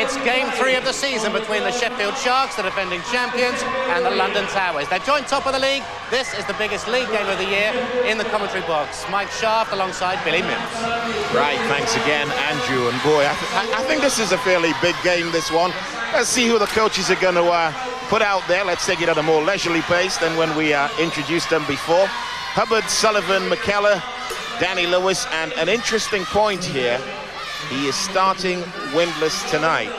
It's game 3 of the season between the Sheffield Sharks, the defending champions, and the London Towers. They're joint top of the league. This is the biggest league game of the year in the commentary box. Mike Shaft alongside Billy Mims. Right, thanks again, Andrew. And boy, I think this is a fairly big game, this one. Let's see who the coaches are going to put out there. Let's take it at a more leisurely pace than when we introduced them before. Hubbard, Sullivan, McKellar, Danny Lewis, and an interesting point here. He is starting winless tonight.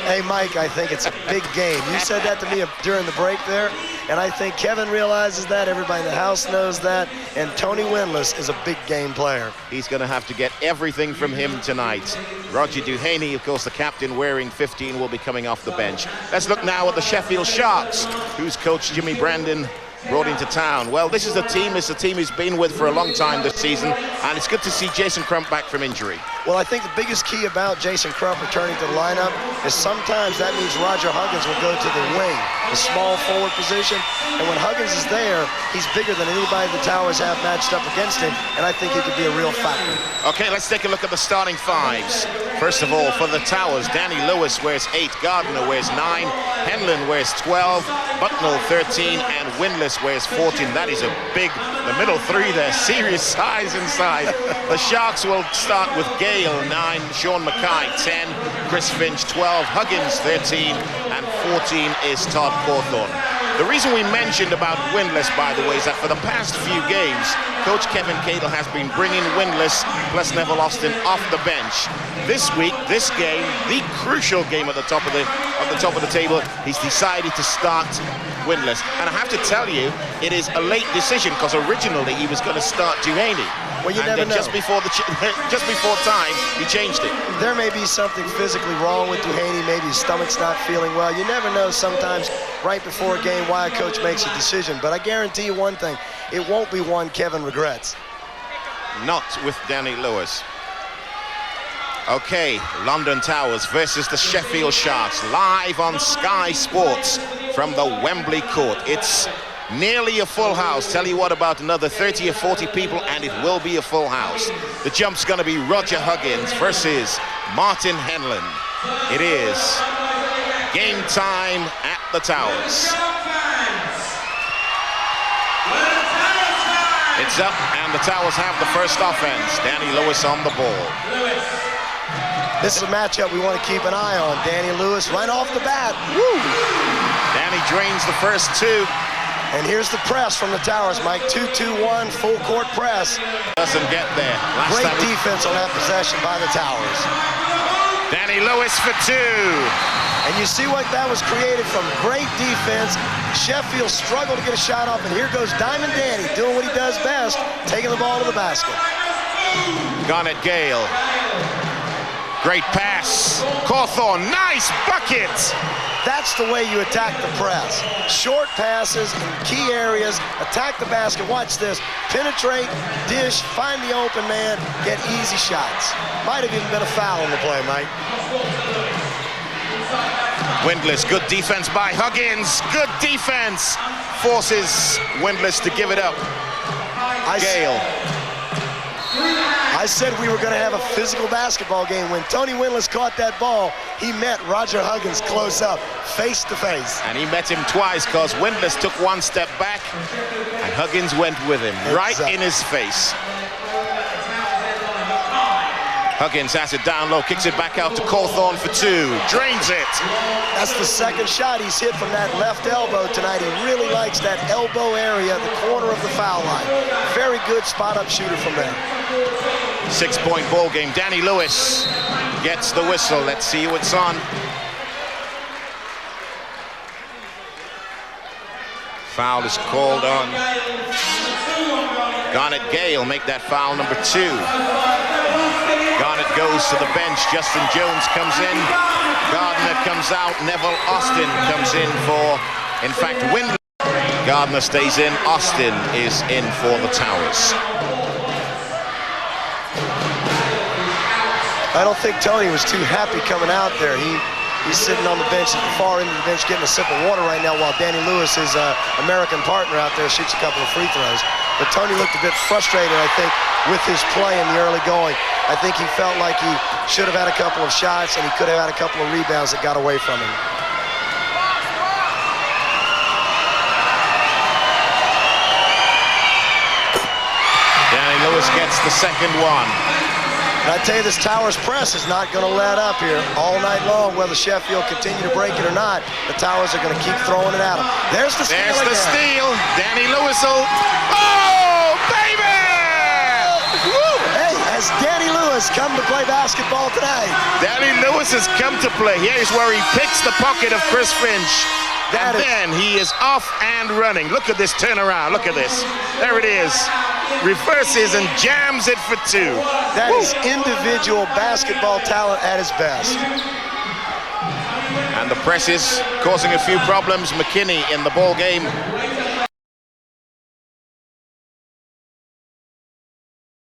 Hey, Mike, I think it's a big game. You said that to me during the break there, and I think Kevin realizes that, everybody in the house knows that, and Tony Winless is a big game player. He's going to have to get everything from him tonight. Roger Duhaney, of course, the captain, wearing 15, will be coming off the bench. Let's look now at the Sheffield Sharks, whose coach Jimmy Brandon brought into town. Well, this is a team he's been with for a long time this season, and it's good to see Jason Crump back from injury. Well, I think the biggest key about Jason Crump returning to the lineup is sometimes that means Roger Huggins will go to the wing, the small forward position, and when Huggins is there, he's bigger than anybody the Towers have matched up against him, and I think he could be a real factor. Okay, let's take a look at the starting fives. First of all, for the Towers, Danny Lewis wears 8, Gardner wears 9, Henlon wears 12, Bucknell 13, and Winless wears 14. That is a big, the middle three there, serious size inside. The Sharks will start with Gale, 9, Sean Mackay, 10, Chris Finch, 12, Huggins, 13, and 14 is Todd Cawthorne. The reason we mentioned about Winless, by the way, is that for the past few games, Coach Kevin Cadle has been bringing Winless plus Neville Austin off the bench. This week, this game, the crucial game at the top of the table, he's decided to start Winless. And I have to tell you, it is a late decision because originally he was going to start Duhaney. Well, you never know. Just before time, he changed it. There may be something physically wrong with Duhaney. Maybe his stomach's not feeling well. You never know sometimes right before a game why a coach makes a decision. But I guarantee you one thing, it won't be one Kevin regrets. Not with Danny Lewis. Okay, London Towers versus the Sheffield Sharks, live on Sky Sports from the Wembley court. It's nearly a full house. Tell you what, about another 30 or 40 people, and it will be a full house. The jump's going to be Roger Huggins versus Martin Henlon. It is game time at the Towers. It's up, and the Towers have the first offense. Danny Lewis on the ball. This is a matchup we want to keep an eye on. Danny Lewis right off the bat. Woo! Danny drains the first 2. And here's the press from the Towers, Mike. 2-2-1, full court press. Doesn't get there. Great defense on that possession by the Towers. Danny Lewis for 2. And you see what that was created from great defense. Sheffield struggled to get a shot off, and here goes Diamond Danny doing what he does best, taking the ball to the basket. Garnet Gale. Great pass. Cawthorne, nice bucket. That's the way you attack the press. Short passes in key areas, attack the basket. Watch this. Penetrate, dish, find the open man, get easy shots. Might have even been a foul on the play, Mike. Winless, good defense by Huggins. Good defense. Forces Winless to give it up. Gale. I said we were going to have a physical basketball game. When Tony Winless caught that ball, he met Roger Huggins close up, face to face. And he met him twice because Winless took 1 step back and Huggins went with him, right in his face. Huggins has it down low, kicks it back out to Cawthorne for 2, drains it. That's the second shot he's hit from that left elbow tonight. He really likes that elbow area, the corner of the foul line. Very good spot-up shooter from there. 6-point ball game. Danny Lewis gets the whistle. Let's see who it's on. Foul is called on Garnet Gale. Make that foul number 2. Garnet goes to the bench. Justin Jones comes in. Gardner comes out. Neville Austin comes in for, in fact, Winless. Gardner stays in. Austin is in for the Towers. I don't think Tony was too happy coming out there. He's sitting on the bench at the far end of the bench getting a sip of water right now while Danny Lewis, his American partner out there, shoots a couple of free throws. But Tony looked a bit frustrated, I think, with his play in the early going. I think he felt like he should have had a couple of shots, and he could have had a couple of rebounds that got away from him. Danny Lewis gets the second one. And I tell you, this Towers press is not going to let up here all night long. Whether Sheffield continue to break it or not, the Towers are going to keep throwing it at them. There's the steal. There's the steal. Danny Lewis will... Oh, baby! Woo! Hey, has Danny Lewis come to play basketball today? Danny Lewis has come to play. Here's where he picks the pocket of Chris Finch. And then he is off and running. Look at this turnaround. Look at this. There it is. Reverses and jams it for two. That is individual basketball talent at its best. And the press is causing a few problems. McKinney in the ball game